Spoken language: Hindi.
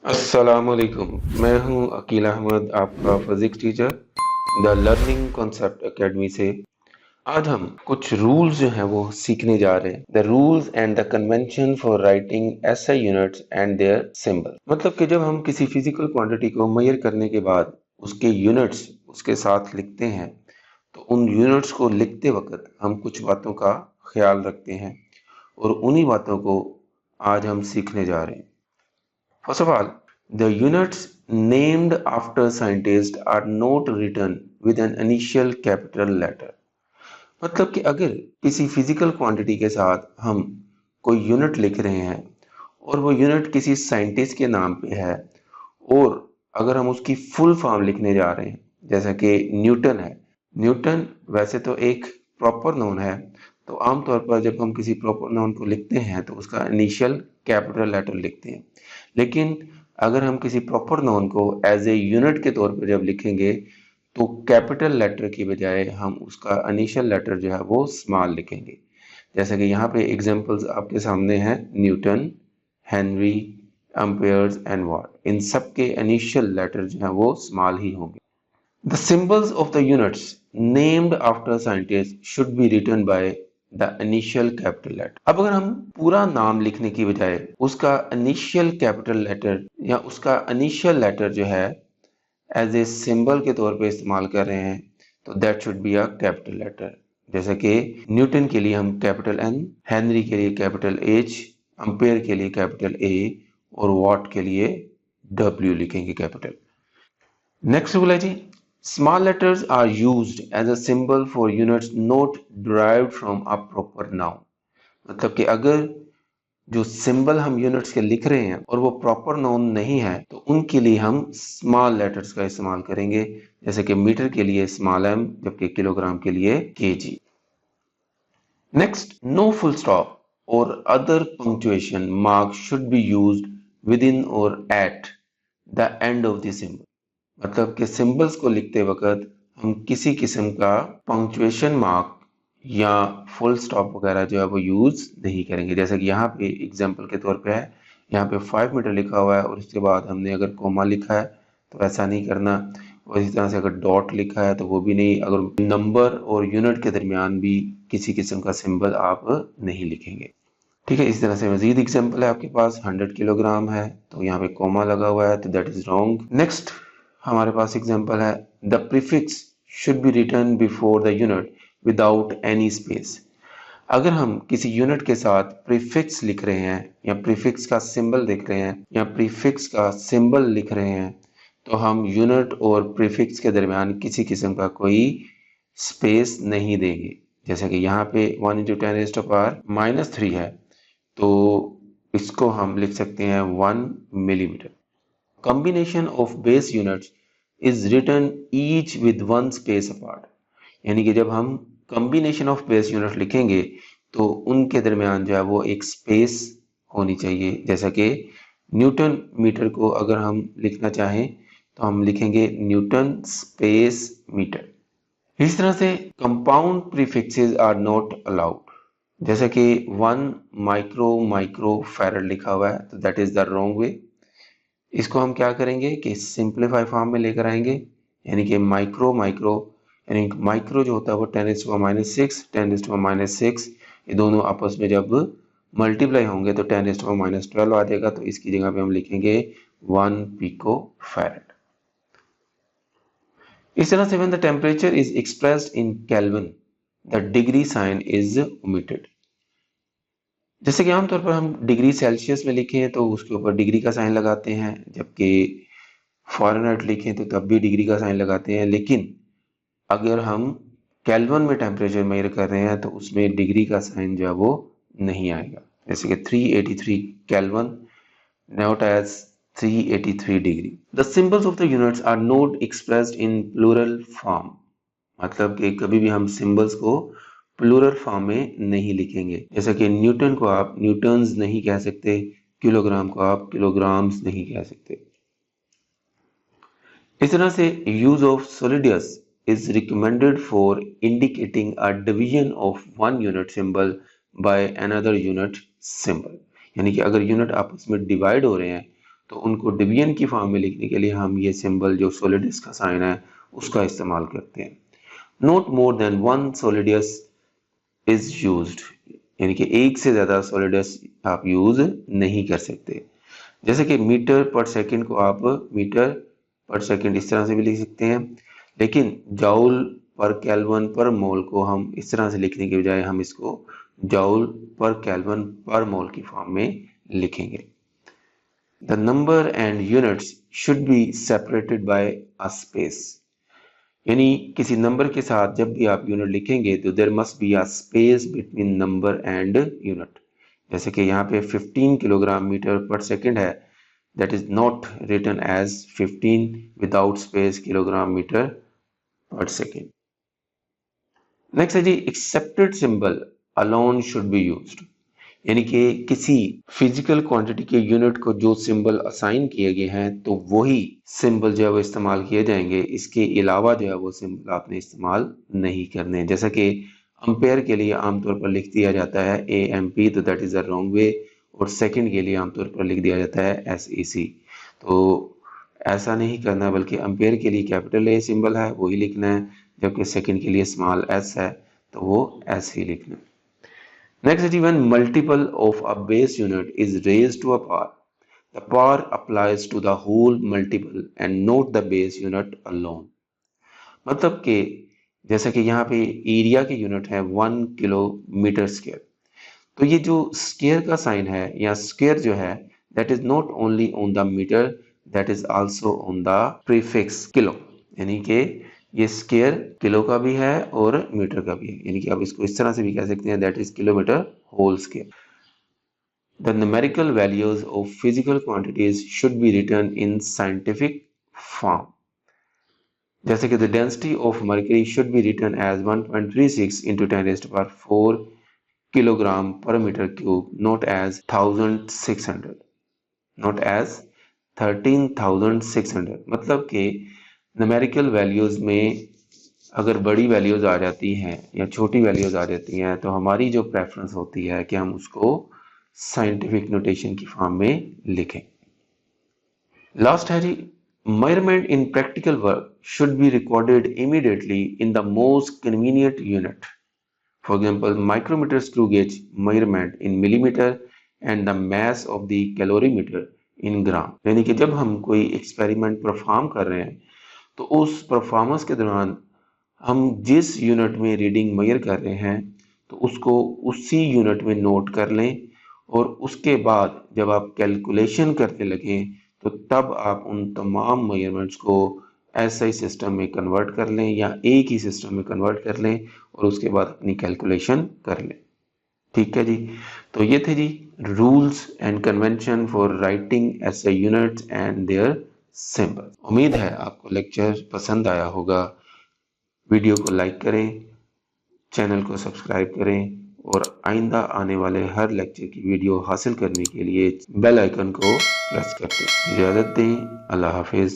अस्सलामुअलैकुम। मैं हूं अकील अहमद, आपका physics teacher the learning concept academy से। आज हम कुछ रूल्स जो हैं वो सीखने जा रहे हैं। The rules and the convention for writing SI units and their symbol. मतलब कि जब हम किसी फिजिकल क्वांटिटी को मेजर करने के बाद उसके यूनिट्स उसके साथ लिखते हैं, तो उन यूनिट्स को लिखते वक्त हम कुछ बातों का ख्याल रखते हैं और उन्हीं बातों को आज हम सीखने जा रहे हैं। First of all, the units named after scientists are not written with an initial capital letter. मतलब कि अगर किसी फिजिकल क्वांटिटी के साथ हम कोई यूनिट लिख रहे हैं और वो यूनिट किसी साइंटिस्ट के नाम पे है, और अगर हम उसकी फुल फॉर्म लिखने जा रहे हैं जैसा कि न्यूटन है। न्यूटन वैसे तो एक प्रॉपर नाउन है, तो आमतौर पर जब हम किसी प्रॉपर नाउन को लिखते हैं तो उसका इनिशियल कैपिटल लेटर लिखते हैं। लेकिन अगर हम किसी प्रॉपर नाउन को एज ए यूनिट के तौर पर जब लिखेंगे तो कैपिटल लेटर की बजाय हम उसका इनिशियल लेटर जो है वो स्मॉल लिखेंगे। जैसे कि यहाँ पे एग्जांपल्स आपके सामने हैं, Newton, Henry, amperes and watt. इन सब के इनिशियल लेटर जो है वो स्मॉल ही होंगे। The symbols of the units named after scientist should be written by the initial capital letter. अब अगर हम पूरा नाम लिखने की बजाय उसका इनिशियल कैपिटल लेटर या उसका इनिशियल लेटर जो है एज ए सिंबल के तौर पे इस्तेमाल कर रहे हैं, तो that should be a capital letter. जैसे कि न्यूटन के लिए हम कैपिटल एन, हेनरी के लिए कैपिटल एच, एम्पेयर के लिए कैपिटल ए और वॉट के लिए डब्ल्यू लिखेंगे कैपिटल। नेक्स्ट रूल है जी, small letters are used as a symbol for units not derived from a proper noun. मतलब कि अगर जो सिंबल हम यूनिट्स के लिख रहे हैं और वो प्रॉपर नाउन नहीं है, तो उनके लिए हम स्मॉल लेटर्स का इस्तेमाल करेंगे। जैसे कि मीटर के लिए स्मॉल एम, जबकि किलोग्राम के लिए kg. Next, no full stop और other punctuation mark should be used with in और at the end of the symbol. मतलब कि सिंबल्स को लिखते वक्त हम किसी किस्म का पंक्चुएशन मार्क या फुल स्टॉप वगैरह जो है वो यूज नहीं करेंगे। जैसे कि यहाँ पे एग्जांपल के तौर पे है, यहाँ पे 5 मीटर लिखा हुआ है और उसके बाद हमने अगर कोमा लिखा है तो ऐसा नहीं करना। और इसी तरह से अगर डॉट लिखा है तो वो भी नहीं। अगर नंबर और यूनिट के दरमियान भी किसी किस्म का सिंबल आप नहीं लिखेंगे। ठीक है, इस तरह से मजीद एग्जांपल है आपके पास। 100 किलोग्राम है तो यहाँ पे कोमा लगा हुआ है, तो दैट इज रॉन्ग। नेक्स्ट हमारे पास एग्जांपल है, the prefix should be written before the unit without any space. अगर हम किसी यूनिट के साथ प्रीफिक्स लिख रहे हैं या प्रीफिक्स का सिंबल लिख रहे हैं या प्रीफिक्स का सिंबल लिख रहे हैं, तो हम यूनिट और प्रीफिक्स के दरमियान किसी किस्म का कोई स्पेस नहीं देंगे। जैसे कि यहाँ पे 1 इंटू 10⁻³ है, तो इसको हम लिख सकते हैं 1 millimetre. Combination of base units is written each with 1 space apart. यानी कि जब हम कॉम्बिनेशन ऑफ बेस यूनिट लिखेंगे तो उनके दरमियान जो है वो एक स्पेस होनी चाहिए। जैसा कि न्यूटन मीटर को अगर हम लिखना चाहें तो हम लिखेंगे न्यूटन स्पेस मीटर। इस तरह से compound prefixes are not allowed. जैसा कि 1 माइक्रो फैरड लिखा हुआ है, तो that is the wrong way. इसको हम क्या करेंगे कि सिंप्लीफाई फॉर्म में लेकर आएंगे, यानी कि माइक्रो यानी माइक्रो जो होता है वो 10⁻⁶, 10⁻⁶, ये दोनों आपस में जब मल्टीप्लाई होंगे तो 10⁻12 आ जाएगा। तो इसकी जगह पे हम लिखेंगे 1 पिको फैरड। इस तरह से when the temperature is expressed in kelvin the degree sine is omitted. जैसे कि आमतौर पर हम डिग्री सेल्सियस में लिखें तो उसके ऊपर डिग्री का साइन लगाते हैं, जबकि फ़ारेनहाइट लिखें तो तब भी डिग्री का साइन लगाते हैं। लेकिन अगर हम केल्विन में टेम्परेचर मेजर कर रहे हैं तो उसमें डिग्री का साइन जो है वो नहीं आएगा। जैसे कि 383 kelvin note as 383 degree. The symbols of the units are not expressed in plural form. मतलब कि कभी भी हम सिंबल्स को प्लूरल फॉर्म में नहीं लिखेंगे। जैसा कि न्यूटन को आप न्यूटन्स नहीं कह सकते, किलोग्राम को आप किलोग्राम्स नहीं कह सकते। इस तरह से use of solidus is recommended for indicating a division of one unit symbol by another unit symbol। यानी कि अगर यूनिट आपस में डिवाइड हो रहे हैं तो उनको डिवीजन की फॉर्म में लिखने के लिए हम ये सिंबल जो सोलिडस का साइन है उसका इस्तेमाल करते हैं। Not more than one solidus is used, यानी कि एक से ज्यादा सोलिडस आप यूज नहीं कर सकते। जैसे कि मीटर पर सेकंड को आप मीटर पर सेकंड इस तरह से भी लिख सकते हैं, लेकिन जाउल पर केल्विन पर मोल को हम इस तरह से लिखने के बजाय हम इसको जाउल पर केल्विन पर मोल की फॉर्म में लिखेंगे। The number and units should be separated by a space, यानी किसी नंबर के साथ जब भी आप यूनिट लिखेंगे तो there must be a space between number and unit. जैसे कि यहाँ पे 15 किलोग्राम मीटर पर सेकंड है, that is not written as 15 without space kilogram meter per second. Next है जी accepted symbol alone should be used, यानी कि किसी फिजिकल क्वांटिटी के यूनिट को जो सिंबल असाइन किए गए हैं तो वही सिंबल जो है वो इस्तेमाल किए जाएंगे, इसके अलावा जो है वो सिंबल आपने इस्तेमाल नहीं करने। जैसा कि अम्पेयर के लिए आमतौर पर लिख दिया जाता है AMP, तो दैट इज द रॉन्ग वे, और सेकंड के लिए आमतौर पर लिख दिया जाता है SEC। तो ऐसा नहीं करना, बल्कि अम्पेयर के लिए कैपिटल A सिंबल है वही लिखना है, जबकि सेकंड के लिए स्मॉल s है तो वो S ही लिखना है। Next is when multiple of a base unit is raised to a power, the power applies to the whole multiple and not the base unit alone। मतलब कि जैसा कि यहाँ पे एरिया की यूनिट है 1 किलोमीटर स्क्वायर, तो ये जो स्क्वायर का साइन है या स्क्वायर जो है that is not only on the metre, that is also on the prefix kilo, यानी कि ये स्क्वायर किलो का भी है और मीटर का भी है, यानी कि आप इसको इस तरह से भी कह सकते हैं that is kilometre whole square. The numerical values of physical quantities should be written in scientific form, जैसे कि the density of mercury should be written as 1.36 into 10⁴ kilogram per metre cube, not as 1600, not as 13,600। मतलब कि न्यूमेरिकल वैल्यूज में अगर बड़ी वैल्यूज आ जाती हैं या छोटी वैल्यूज आ जाती हैं तो हमारी जो प्रेफरेंस होती है कि हम उसको साइंटिफिक नोटेशन की फॉर्म में लिखें। लास्ट है जी measurement in practical work should be recorded immediately in the most convenient unit. For example, micrometer screw gauge measurement in millimeter and the mass of the calorimeter in gram। यानी कि जब हम कोई एक्सपेरिमेंट परफॉर्म कर रहे हैं तो उस परफॉर्मेंस के दौरान हम जिस यूनिट में रीडिंग मेजर कर रहे हैं तो उसको उसी यूनिट में नोट कर लें, और उसके बाद जब आप कैलकुलेशन करने लगें तो तब आप उन तमाम मेजरमेंट्स को SI सिस्टम में कन्वर्ट कर लें या एक ही सिस्टम में कन्वर्ट कर लें और उसके बाद अपनी कैलकुलेशन कर लें। ठीक है जी, तो ये थे जी rules and convention for writing SI units and their symbol. उम्मीद है आपको लेक्चर पसंद आया होगा। वीडियो को लाइक करें, चैनल को सब्सक्राइब करें और आइंदा आने वाले हर लेक्चर की वीडियो हासिल करने के लिए बेल आइकन को प्रेस कर दें। इजाज़त दें, अल्लाह हाफिज़।